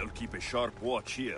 They'll keep a sharp watch here.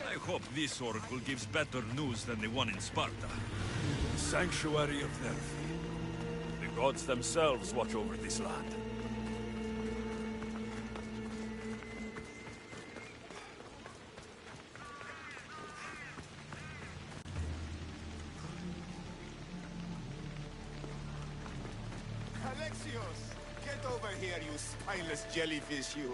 I hope this oracle gives better news than the one in Sparta. The sanctuary of Delphi. The gods themselves watch over this land. Alexios! Get over here, you spineless jellyfish, you!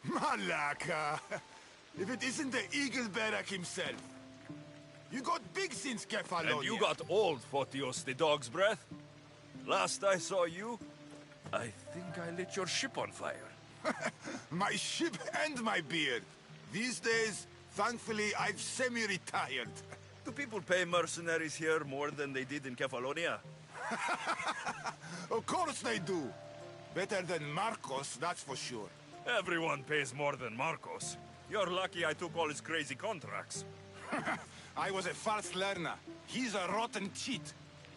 Malaka! If it isn't the Eagle Barak himself! You got big since Kefalonia! And you got old, Photios the dog's breath. Last I saw you, I think I lit your ship on fire. My ship and my beard! These days, thankfully, I've semi-retired. Do people pay mercenaries here more than they did in Kefalonia? Of course they do! Better than Marcos, that's for sure. Everyone pays more than Marcos. You're lucky I took all his crazy contracts. I was a fast learner. He's a rotten cheat.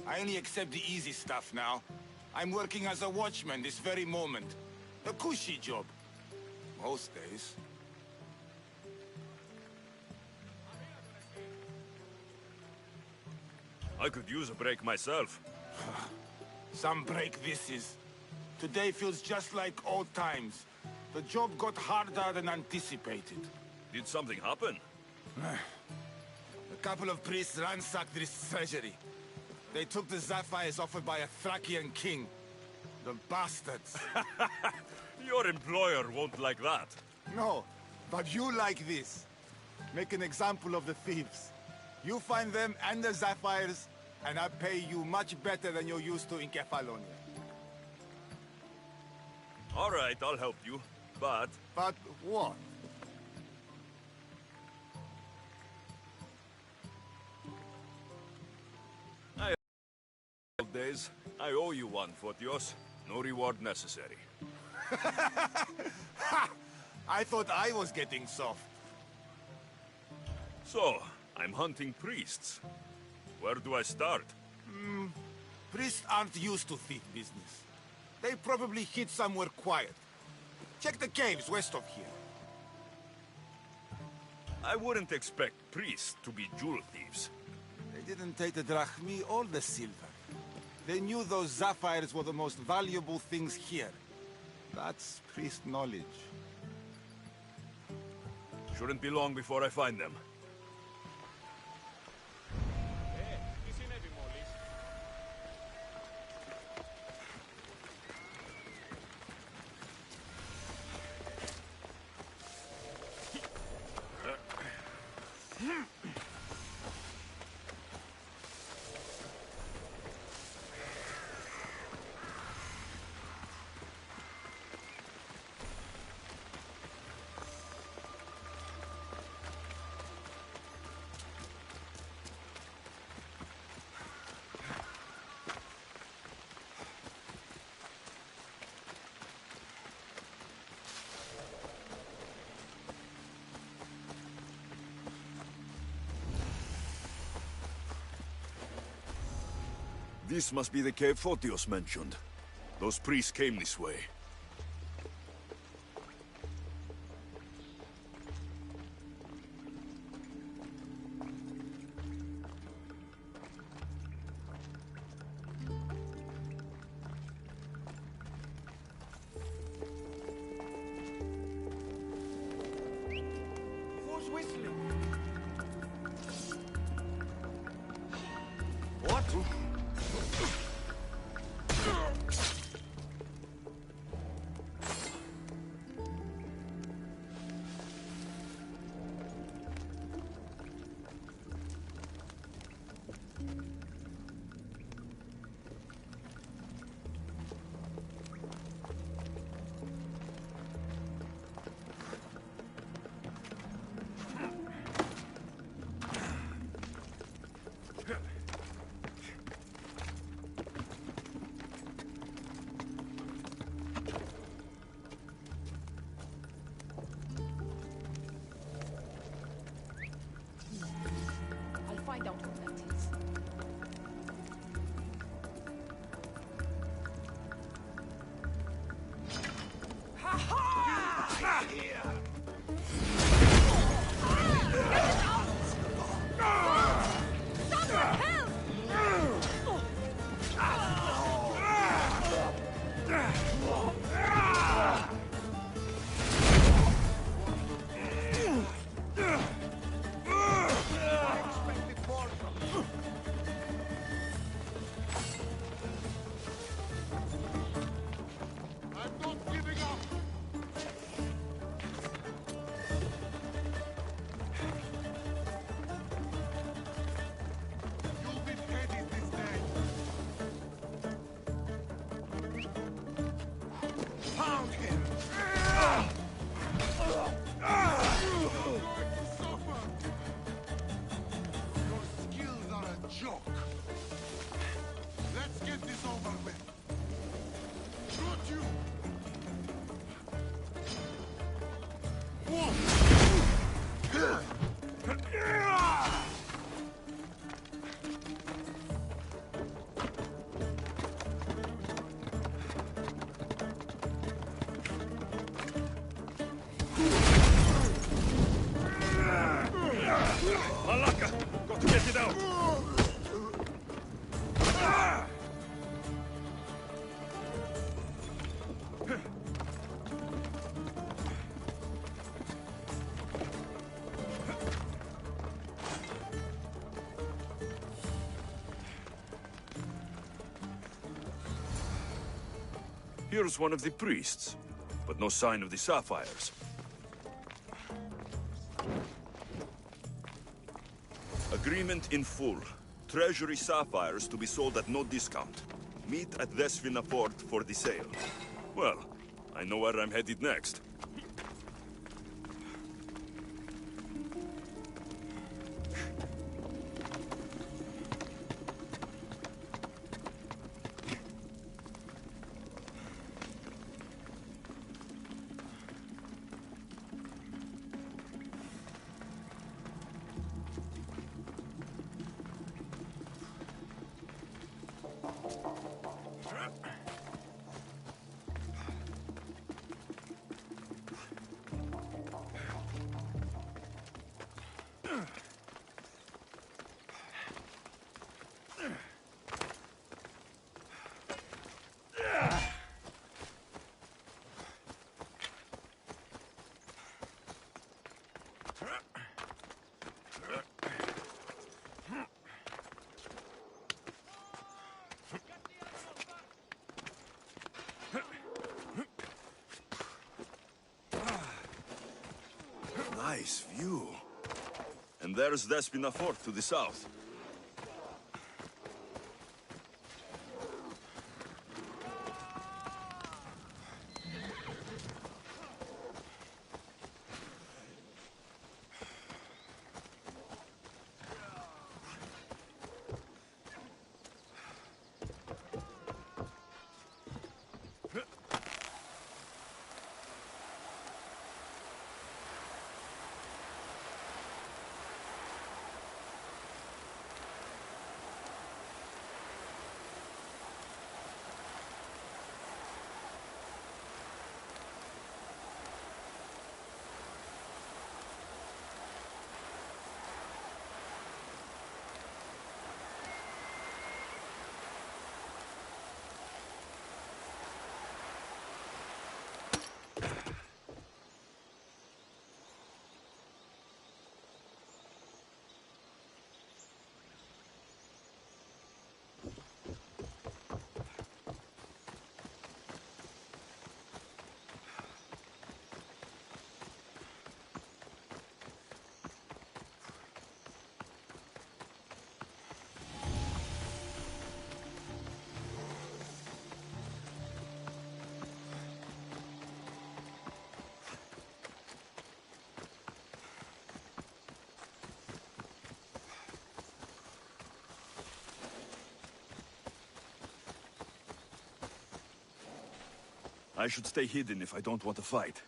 I only accept the easy stuff now. I'm working as a watchman this very moment. A cushy job. Most days. I could use a break myself. Some break this is. Today feels just like old times. The job got harder than anticipated. Did something happen? A couple of priests ransacked this treasury. They took the sapphires offered by a Thracian king. The bastards. Your employer won't like that. No, but you like this. Make an example of the thieves. You find them and the sapphires, and I pay you much better than you're used to in Kefalonia. All right, I'll help you. But But what? old days, I owe you one, Photios. No reward necessary. Ha! I thought I was getting soft. So, I'm hunting priests. Where do I start? Priests aren't used to thief business. They probably hid somewhere quiet. Check the caves west of here. I wouldn't expect priests to be jewel thieves. They didn't take the drachmi or the silver. They knew those sapphires were the most valuable things here. That's priest knowledge. Shouldn't be long before I find them. This must be the cave Photios mentioned. Those priests came this way. Who's whistling? What? I'll find out what that is. I'm not giving up! You'll be petty this day! Found him! You're going to suffer! Your skills are a joke! Let's get this over with! Shoot you! Get it out! Here's one of the priests, but no sign of the sapphires. Agreement in full. Treasury sapphires to be sold at no discount. Meet at Vesvina Port for the sale. Well, I know where I'm headed next. Nice view. And there's Despina Fort to the south. I should stay hidden if I don't want to fight.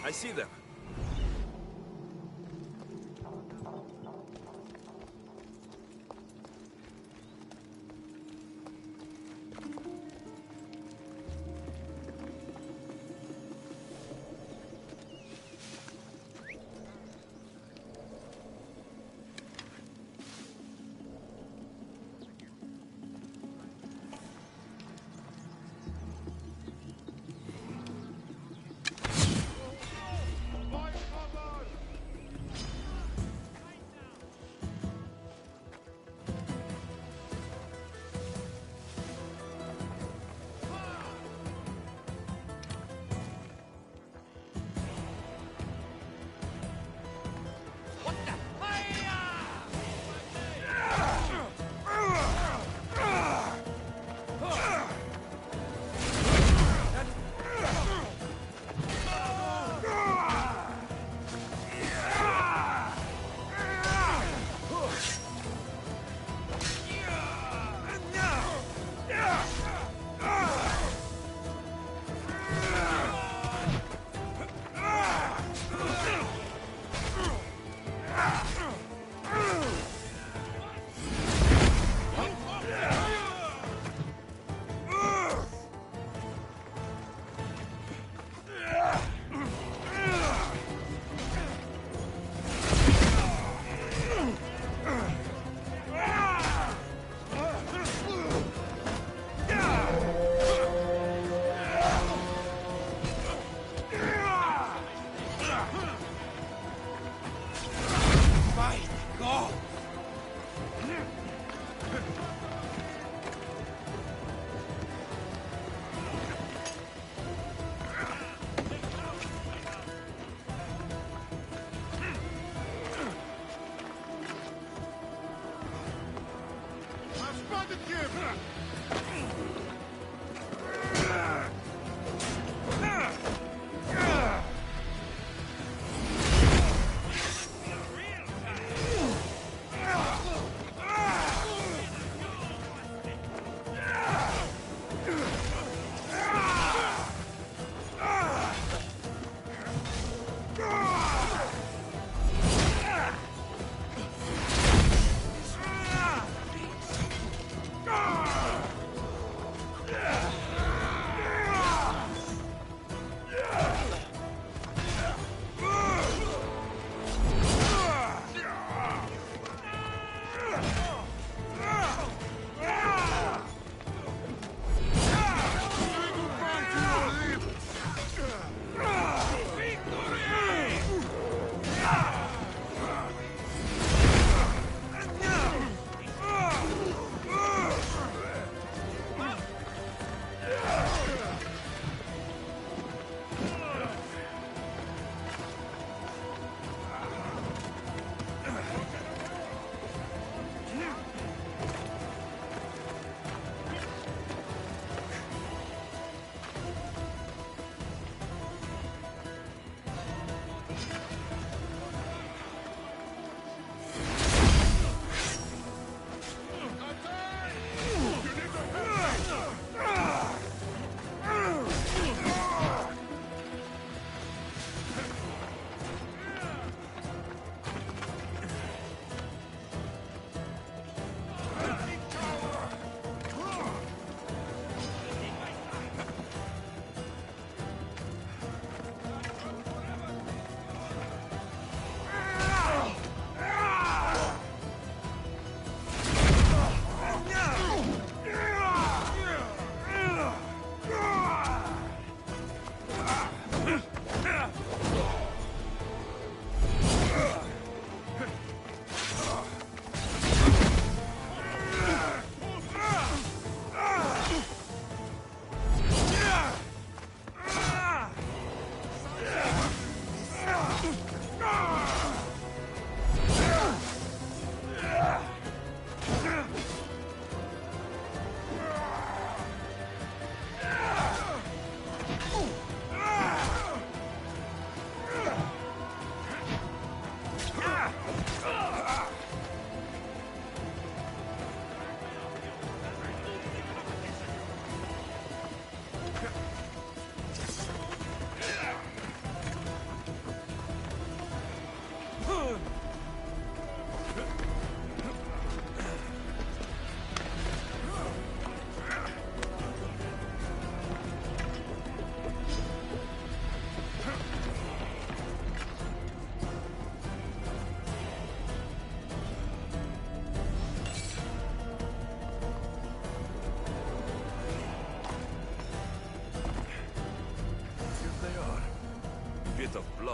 I see them.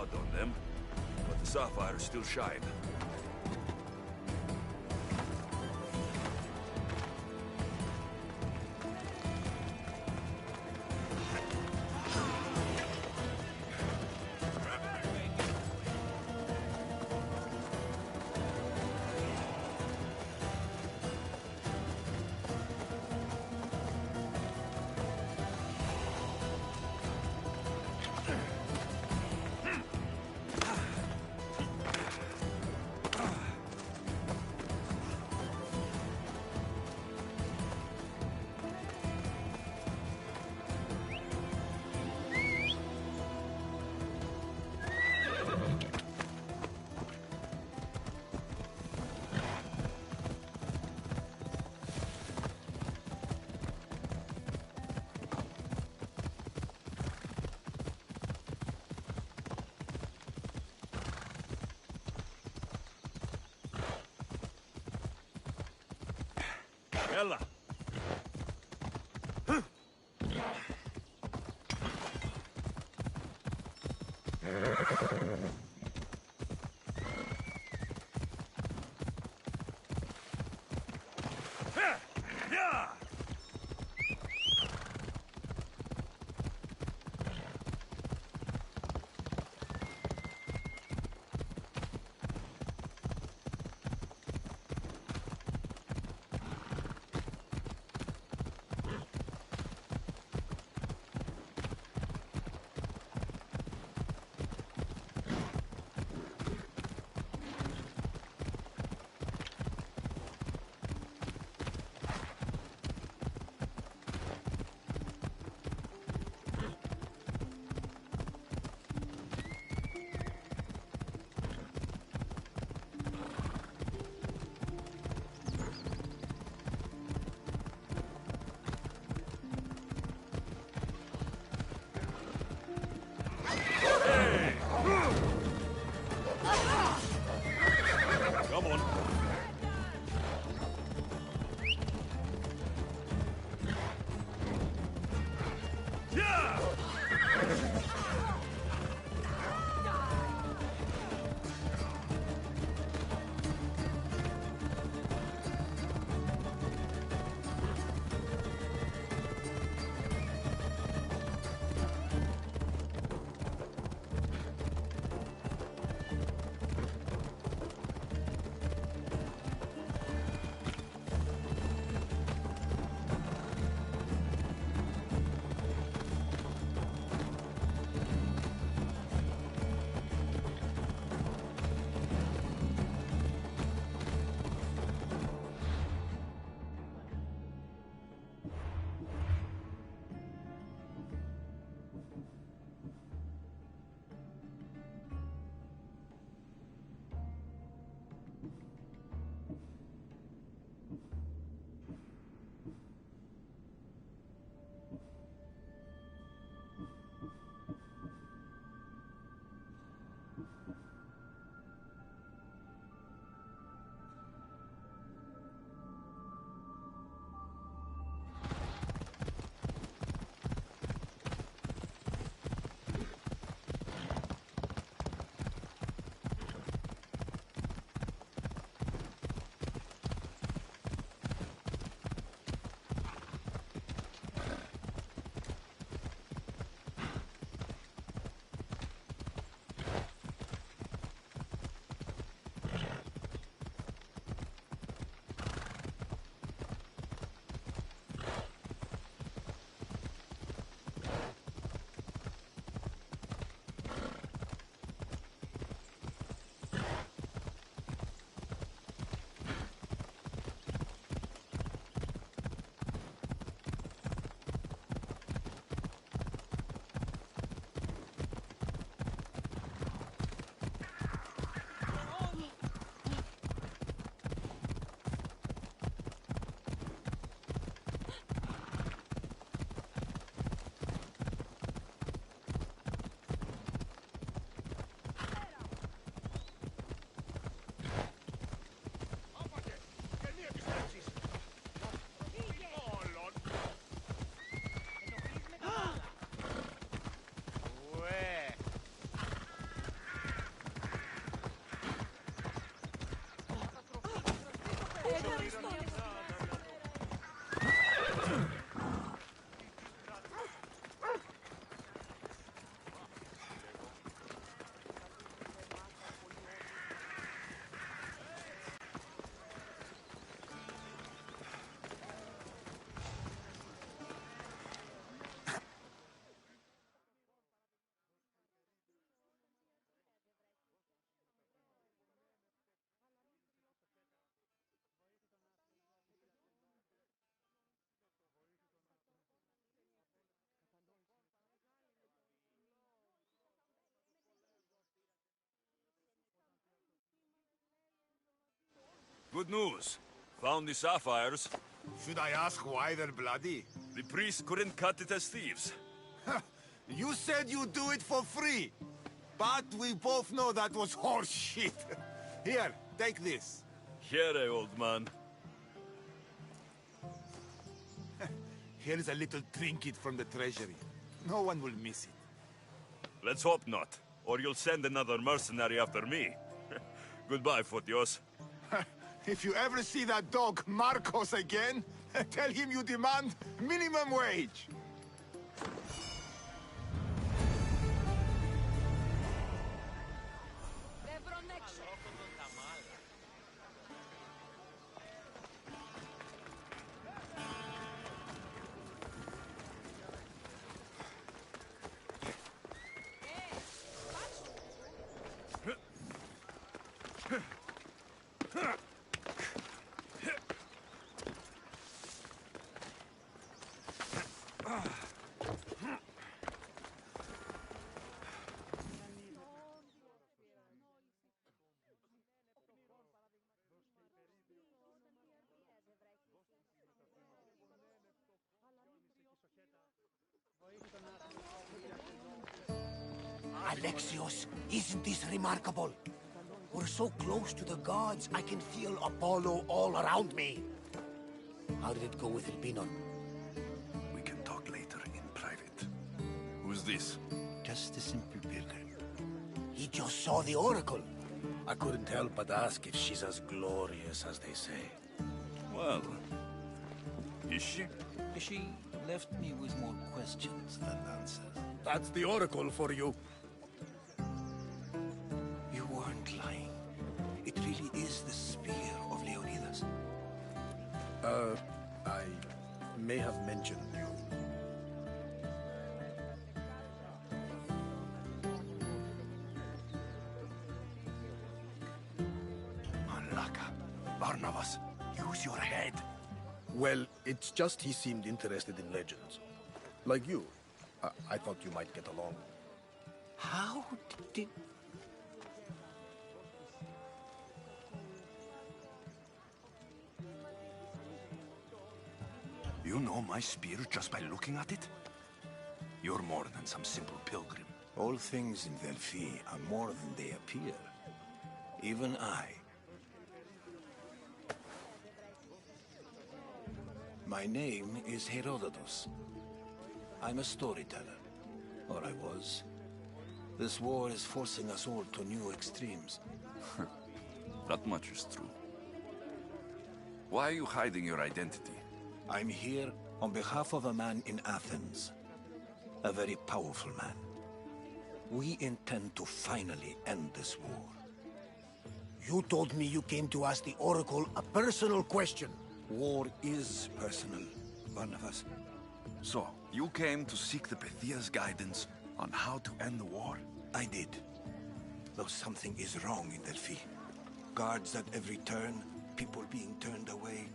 blood on them, but the sapphires still shine. يلا. Good news. Found the sapphires. Should I ask why they're bloody? The priest couldn't cut it as thieves. You said you'd do it for free. But we both know that was horse shit. Here, take this. Here, old man. Here's a little trinket from the treasury. No one will miss it. Let's hope not, or you'll send another mercenary after me. Goodbye, Fotios. If you ever see that dog Marcos again, tell him you demand minimum wage. Alexios, isn't this remarkable? We're so close to the gods, I can feel Apollo all around me. How did it go with Elpinon? We can talk later in private. Who's this? Just a simple pilgrim. He just saw the oracle. I couldn't help but ask if she's as glorious as they say. Well, is she? She left me with more questions than answers. That's the oracle for you. You weren't lying. It really is the spear of Leonidas. I may have mentioned you. Malaka. Barnabas, use your head. Well, it's just he seemed interested in legends. Like you. I thought you might get along. How did... You know my spear just by looking at it? You're more than some simple pilgrim. All things in Delphi are more than they appear. Even I. My name is Herodotus. I'm a storyteller. Or I was. This war is forcing us all to new extremes. That much is true. Why are you hiding your identity? I'm here on behalf of a man in Athens. A very powerful man. We intend to finally end this war. You told me you came to ask the oracle a personal question. War is personal, Barnabas. So, you came to seek the Pythia's guidance on how to end the war? I did. Though something is wrong in Delphi. Guards at every turn, people being turned away.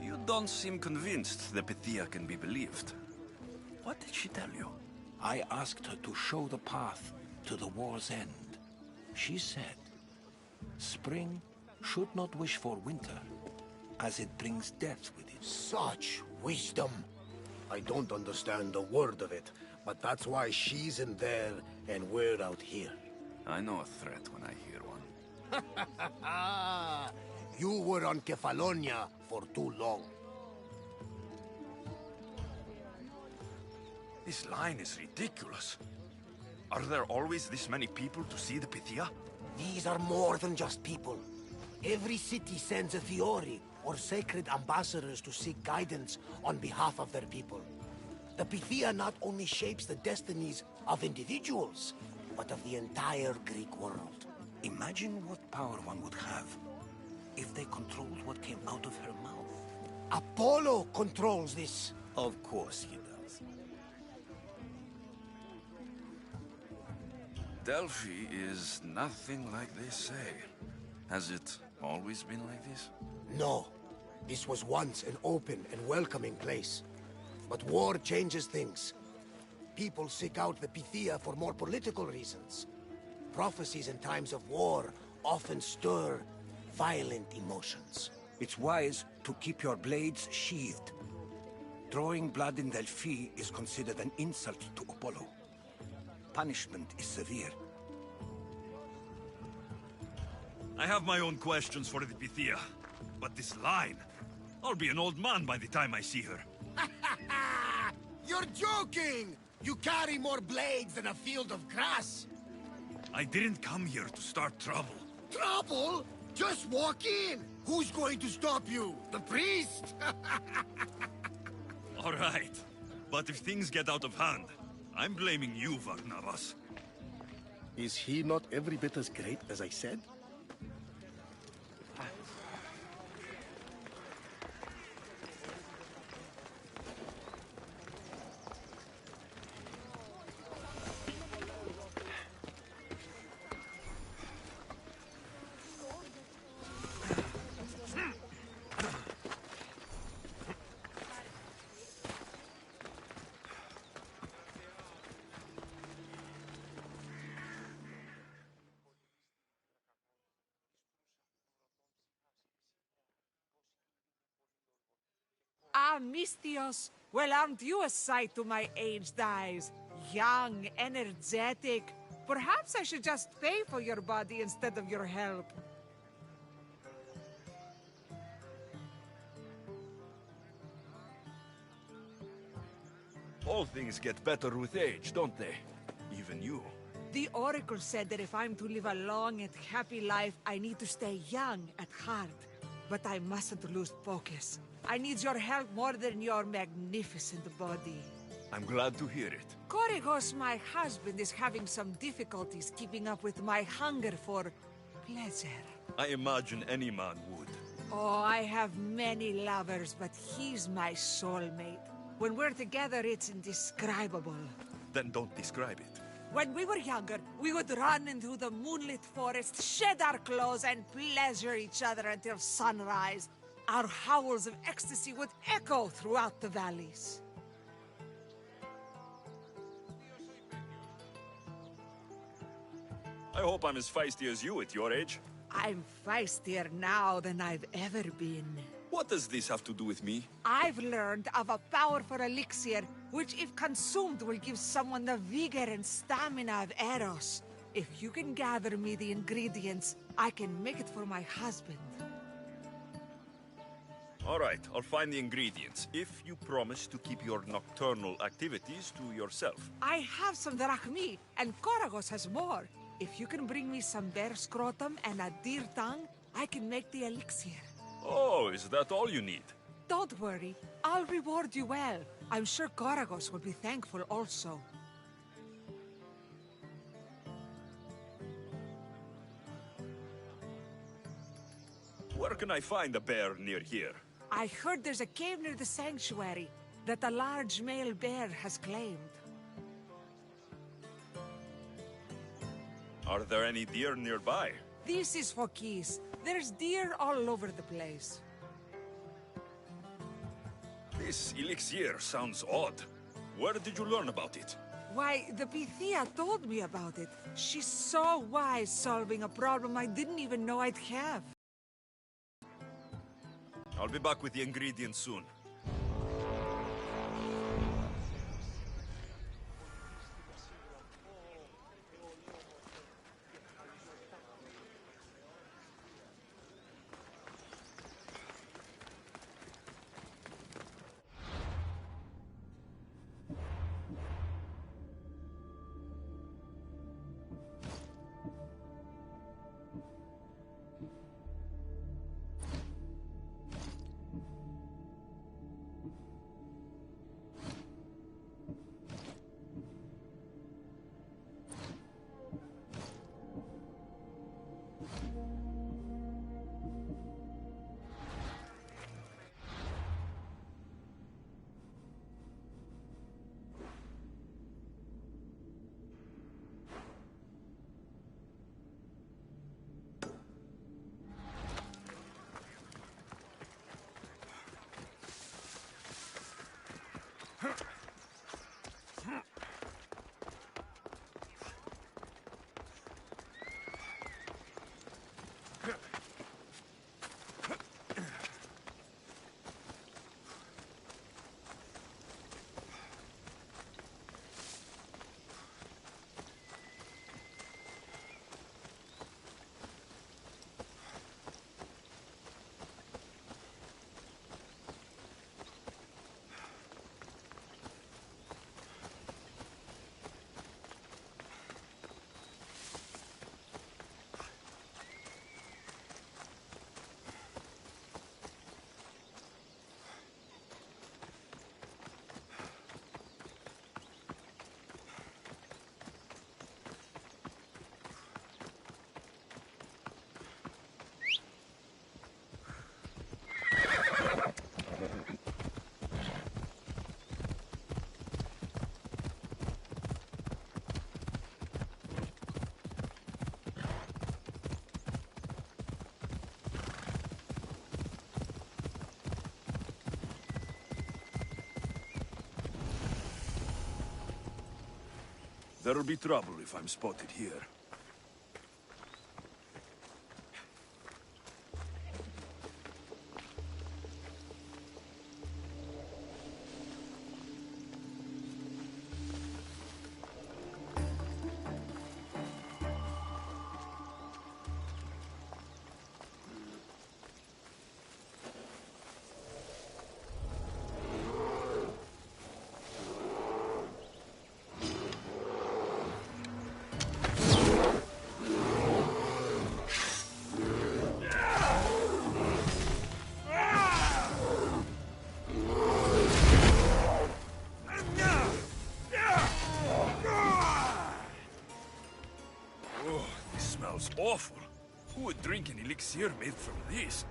You don't seem convinced the Pythia can be believed. What did she tell you? I asked her to show the path to the war's end. She said, spring should not wish for winter, as it brings death with it. Such wisdom. I don't understand a word of it, but that's why she's in there and we're out here. I know a threat when I hear one. You were on Kefalonia for too long. This line is ridiculous. Are there always this many people to see the Pythia? These are more than just people. Every city sends a Fiori, or sacred ambassadors to seek guidance on behalf of their people. The Pythia not only shapes the destinies of individuals, but of the entire Greek world. Imagine what power one would have if they controlled what came out of her mouth. Apollo controls this. Of course he does. Delphi is nothing like they say. Has it always been like this? No. This was once an open and welcoming place. But war changes things. People seek out the Pythia for more political reasons. prophecies in times of war often stir violent emotions. It's wise to keep your blades sheathed. Drawing blood in Delphi is considered an insult to Apollo. Punishment is severe. I have my own questions for the Pythia. But this line... I'll be an old man by the time I see her. You're joking! You carry more blades than a field of grass! I didn't come here to start trouble. Trouble? Just walk in! Who's going to stop you? The priest? All right. But if things get out of hand, I'm blaming you, Varnavas. Is he not every bit as great as I said? Ah, Mistios. Well, aren't you a sight to my aged eyes? Young, energetic. Perhaps I should just pay for your body instead of your help. All things get better with age, don't they? Even you. The Oracle said that if I'm to live a long and happy life, I need to stay young at heart. But I mustn't lose focus. I need your help more than your magnificent body. I'm glad to hear it. Korygos, my husband, is having some difficulties keeping up with my hunger for pleasure. I imagine any man would. Oh, I have many lovers, but he's my soulmate. When we're together, it's indescribable. Then don't describe it. When we were younger, we would run into the moonlit forest, shed our clothes, and pleasure each other until sunrise. Our howls of ecstasy would echo throughout the valleys. I hope I'm as feisty as you at your age. I'm feistier now than I've ever been. What does this have to do with me? I've learned of a powerful elixir, which if consumed will give someone the vigor and stamina of Eros. If you can gather me the ingredients, I can make it for my husband. All right, I'll find the ingredients, if you promise to keep your nocturnal activities to yourself. I have some drachmi, and Korygos has more. If you can bring me some bear scrotum and a deer tongue, I can make the elixir. Oh, is that all you need? Don't worry, I'll reward you well. I'm sure Korygos will be thankful also. Where can I find a bear near here? I heard there's a cave near the sanctuary that a large male bear has claimed. Are there any deer nearby? This is Phokis. There's deer all over the place. This elixir sounds odd. Where did you learn about it? Why, the Pythia told me about it. She's so wise solving a problem I didn't even know I'd have. I'll be back with the ingredients soon. There'll be trouble if I'm spotted here. Smells awful. Who would drink an elixir made from this?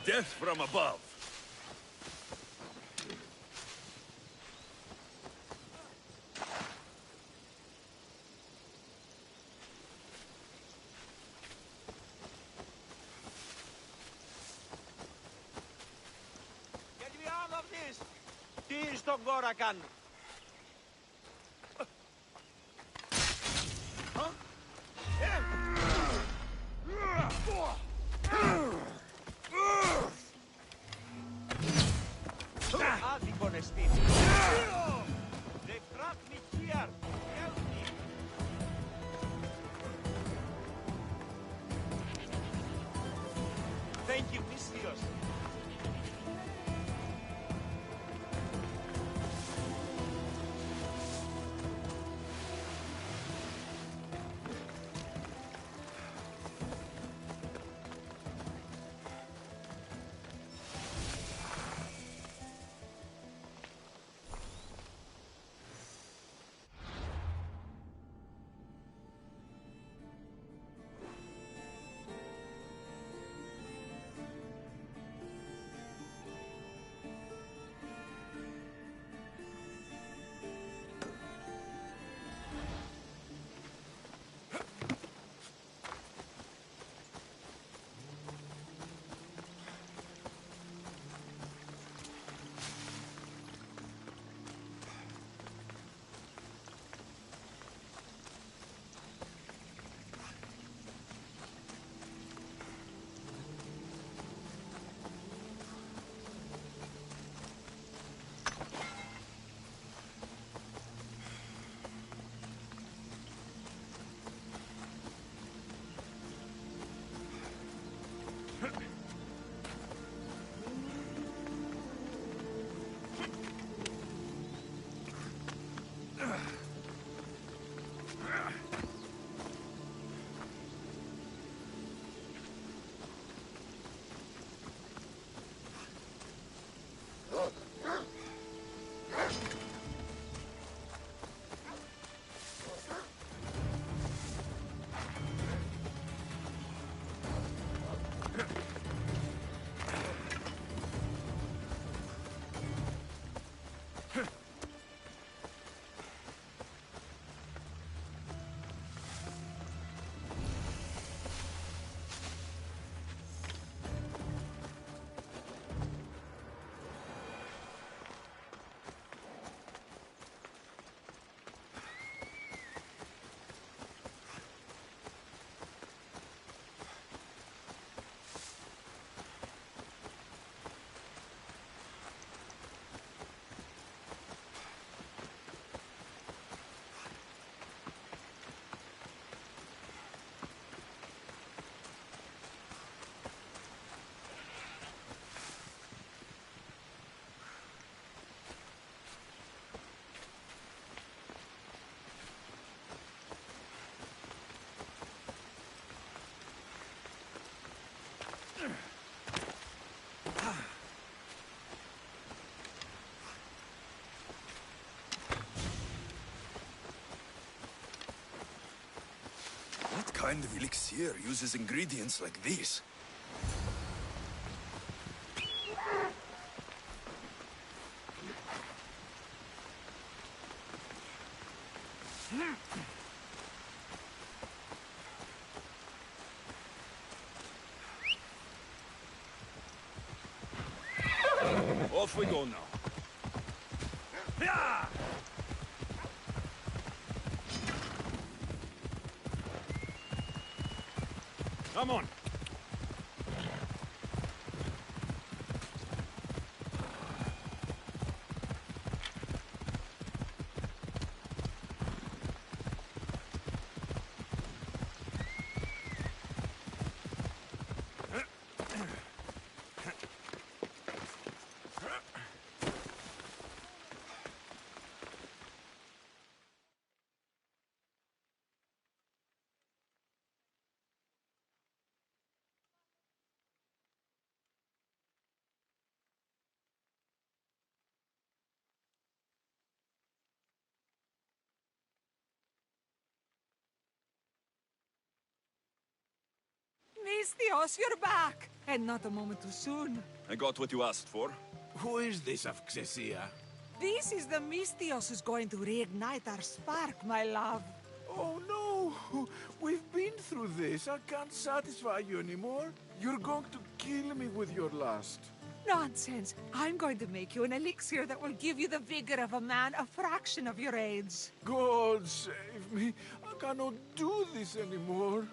Death from above. Get me out of this! Τι στον κόρα κάνω. Άδικον εστίν. They trapped me here. Help me. Thank you, Misthios. kind of elixir uses ingredients like these? Off we go now. Yeah! Come on. Mistios, you're back! And not a moment too soon. I got what you asked for. Who is this of Xesia? This is the Mistios who's going to reignite our spark, my love. Oh no! We've been through this. I can't satisfy you anymore. You're going to kill me with your lust. Nonsense. I'm going to make you an elixir that will give you the vigor of a man a fraction of your age. God save me. I cannot do this anymore.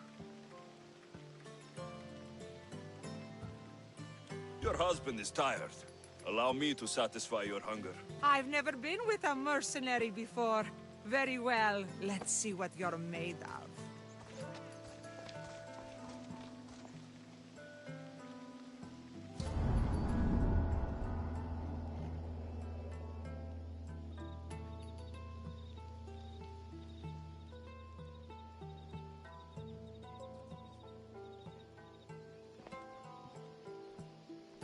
Your husband is tired. Allow me to satisfy your hunger. I've never been with a mercenary before. Very well. Let's see what you're made of.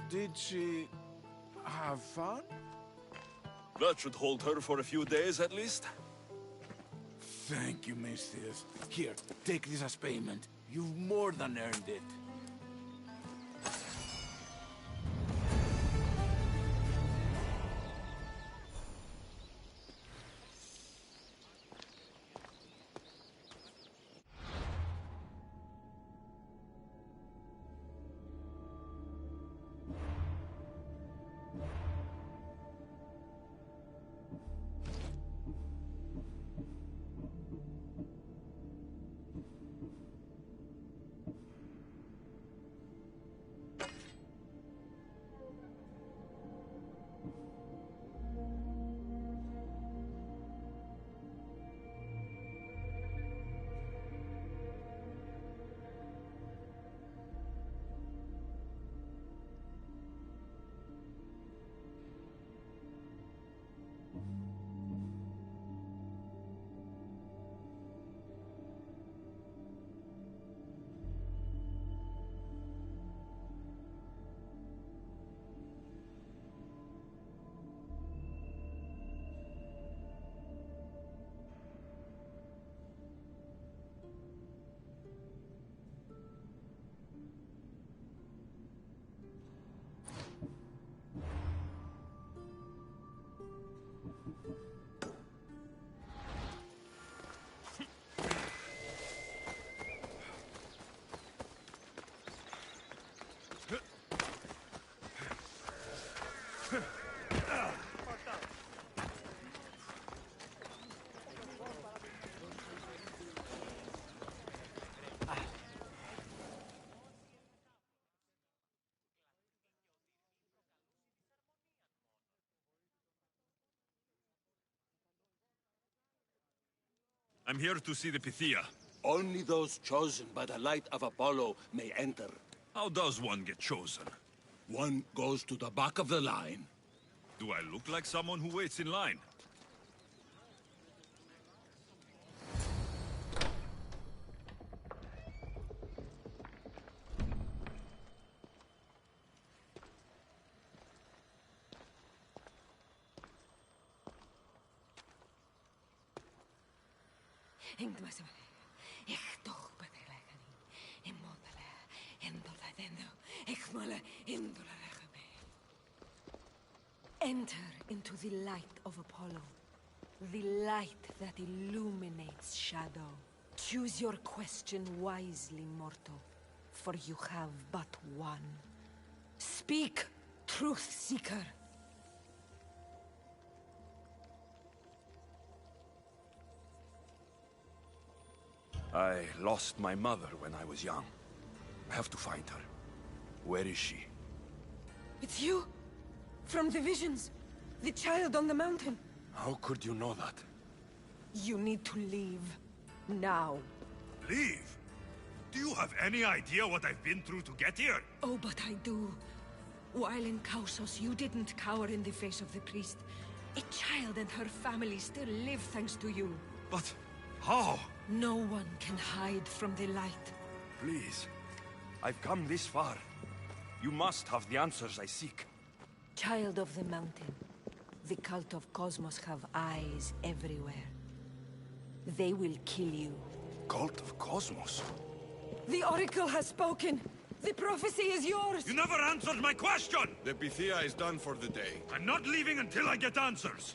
Did she have fun? That should hold her for a few days at least. Thank you, Mistius. Here, take this as payment. You've more than earned it. I'm here to see the Pythia. Only those chosen by the light of Apollo may enter. How does one get chosen? One goes to the back of the line. Do I look like someone who waits in line? Enter into the light of Apollo. The light that illuminates shadow. Choose your question wisely, mortal, for you have but one. Speak, truth seeker. I lost my mother when I was young. I have to find her. Where is she? It's you? From the visions? The child on the mountain? How could you know that? You need to leave. Now. Leave? Do you have any idea what I've been through to get here? Oh, but I do. While in Kausos, you didn't cower in the face of the priest. A child and her family still live thanks to you. But how? No one can hide from the light. Please. I've come this far. You must have the answers I seek. Child of the mountain. The cult of Cosmos have eyes everywhere. They will kill you. Cult of Cosmos? The Oracle has spoken! The prophecy is yours! You never answered my question! The Pythia is done for the day. I'm not leaving until I get answers!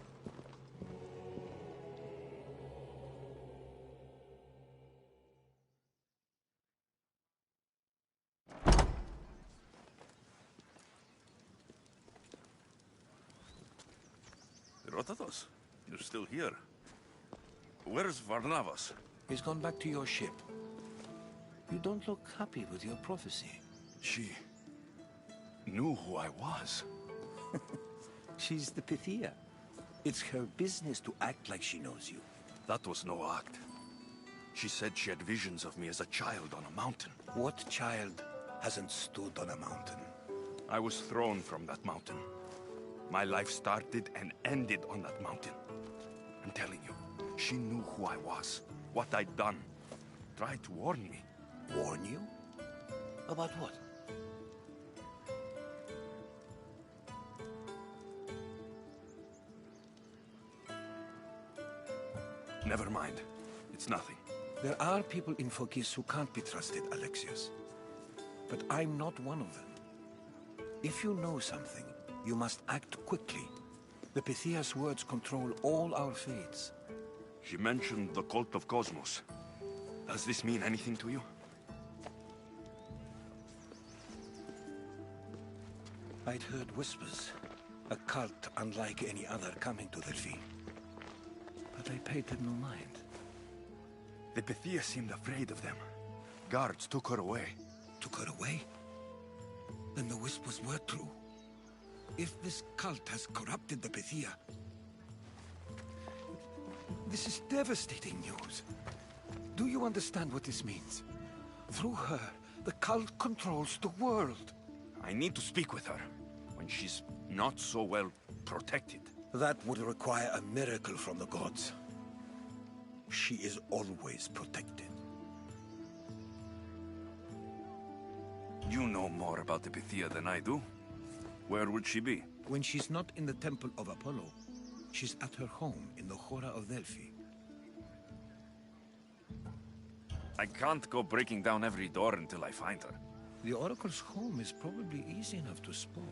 Rotatos, you're still here. Where's Varnavas? He's gone back to your ship. You don't look happy with your prophecy. She knew who I was. She's the Pythia. It's her business to act like she knows you. That was no act. She said she had visions of me as a child on a mountain. What child hasn't stood on a mountain? I was thrown from that mountain. My life started and ended on that mountain. I'm telling you, she knew who I was, what I'd done. Tried to warn me. Warn you? About what? Never mind. It's nothing. There are people in Phokis who can't be trusted, Alexios. But I'm not one of them. If you know something, you must act quickly. The Pythia's words control all our fates. She mentioned the cult of Cosmos. Does this mean anything to you? I'd heard whispers. A cult unlike any other coming to Delphi. But I paid them no mind. The Pythia seemed afraid of them. Guards took her away. Took her away? Then the whispers were true. If this cult has corrupted the Pythia... This is devastating news. Do you understand what this means? Through her, the cult controls the world. I need to speak with her, when she's not so well protected. That would require a miracle from the gods. She is always protected. You know more about the Pythia than I do. Where would she be? When she's not in the Temple of Apollo, she's at her home in the Hora of Delphi. I can't go breaking down every door until I find her. The Oracle's home is probably easy enough to spot.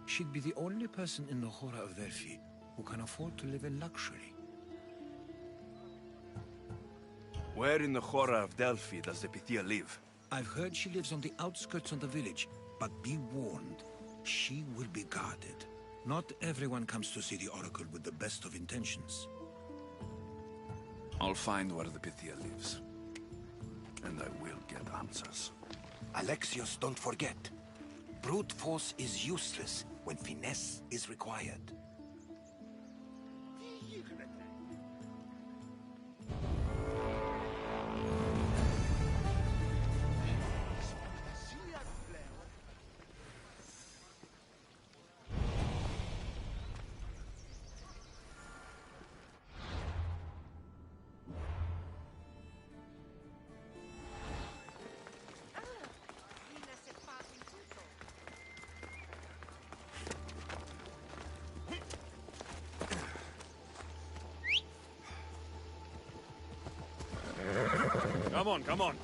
She'd be the only person in the Hora of Delphi who can afford to live in luxury. Where in the Hora of Delphi does the Pythia live? I've heard she lives on the outskirts of the village, but be warned, she will be guarded. Not everyone comes to see the Oracle with the best of intentions. I'll find where the Pythia lives. And I will get answers. Alexios, don't forget. Brute force is useless when finesse is required. Come on, come on.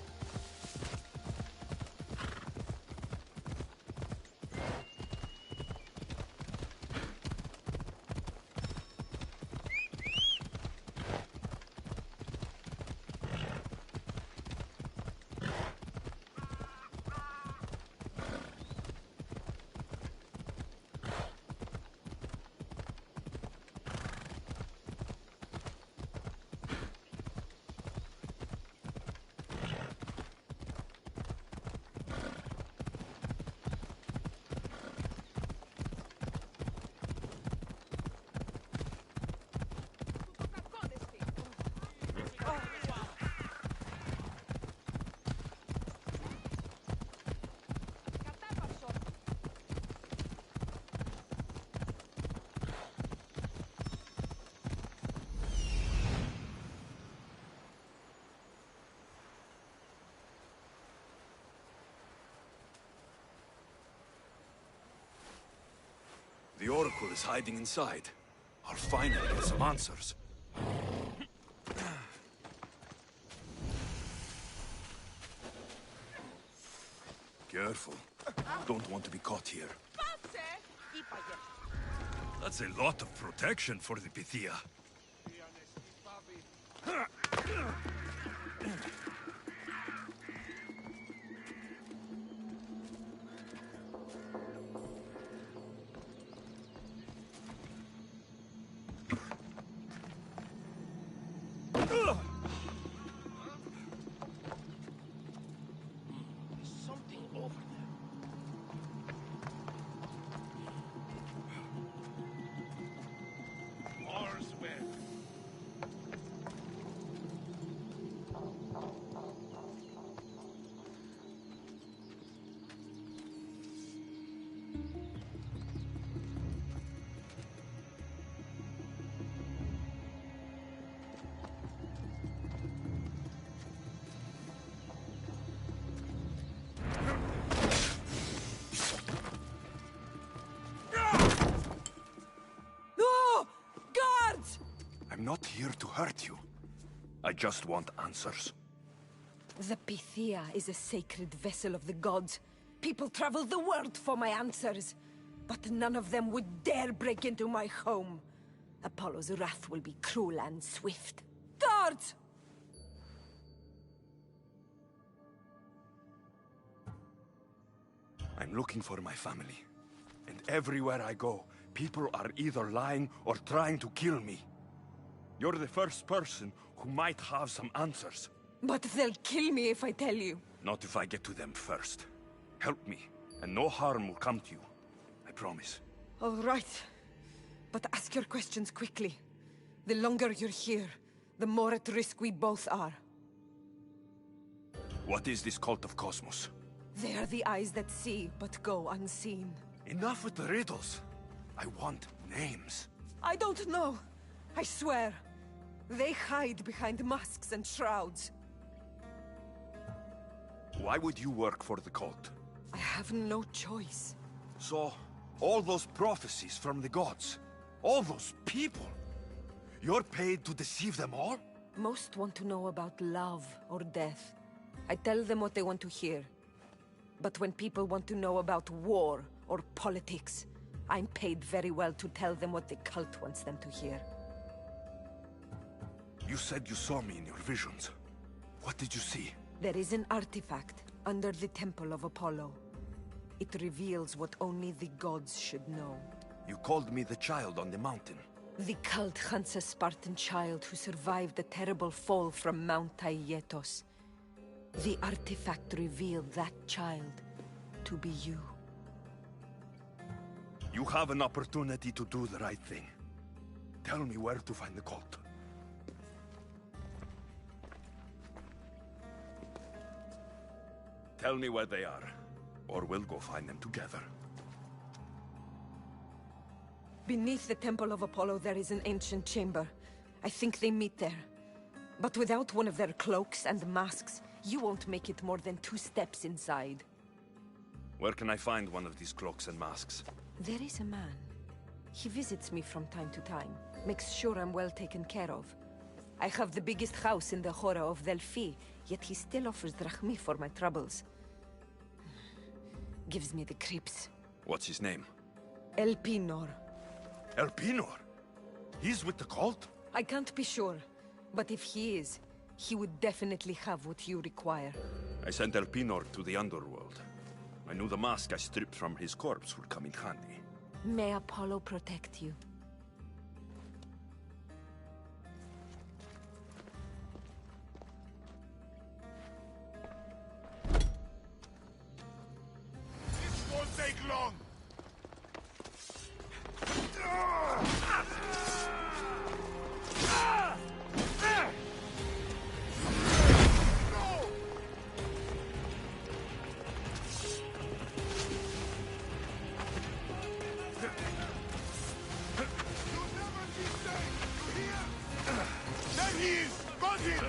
uncle is hiding inside. I'll finally get some answers. Careful. Don't want to be caught here. That's a lot of protection for the Pythia. Something over there. All's well. No! Guards! I'm not here to hurt you. I just want answers. The Pythia is a sacred vessel of the gods. People travel the world for my answers. But none of them would dare break into my home. Apollo's wrath will be cruel and swift. Guards! I'm looking for my family. And everywhere I go, people are either lying or trying to kill me. You're the first person who might have some answers. But they'll kill me if I tell you. Not if I get to them first. Help me, and no harm will come to you. I promise. All right. But ask your questions quickly. The longer you're here, the more at risk we both are. What is this cult of Cosmos? They are the eyes that see, but go unseen. Enough with the riddles. I want names. I don't know. I swear. They hide behind masks and shrouds. Why would you work for the cult? I have no choice. So, all those prophecies from the gods, all those people, you're paid to deceive them all? Most want to know about love or death. I tell them what they want to hear. But when people want to know about war or politics, I'm paid very well to tell them what the cult wants them to hear. You said you saw me in your visions. What did you see? There is an artifact under the Temple of Apollo. It reveals what only the gods should know. You called me the child on the mountain. The cult hunts a Spartan child who survived a terrible fall from Mount Taygetos. The artifact revealed that child to be you. You have an opportunity to do the right thing. Tell me where to find the cult. Tell me where they are, or we'll go find them together. Beneath the Temple of Apollo there is an ancient chamber. I think they meet there. But without one of their cloaks and masks, you won't make it more than 2 steps inside. Where can I find one of these cloaks and masks? There is a man. He visits me from time to time, makes sure I'm well taken care of. I have the biggest house in the Hora of Delphi, yet he still offers drachmi for my troubles. Gives me the creeps. What's his name? Elpinor. Elpinor? He's with the cult? I can't be sure, but if he is, he would definitely have what you require. I sent Elpinor to the underworld. I knew the mask I stripped from his corpse would come in handy. May Apollo protect you. This won't take long! There he is! Got him!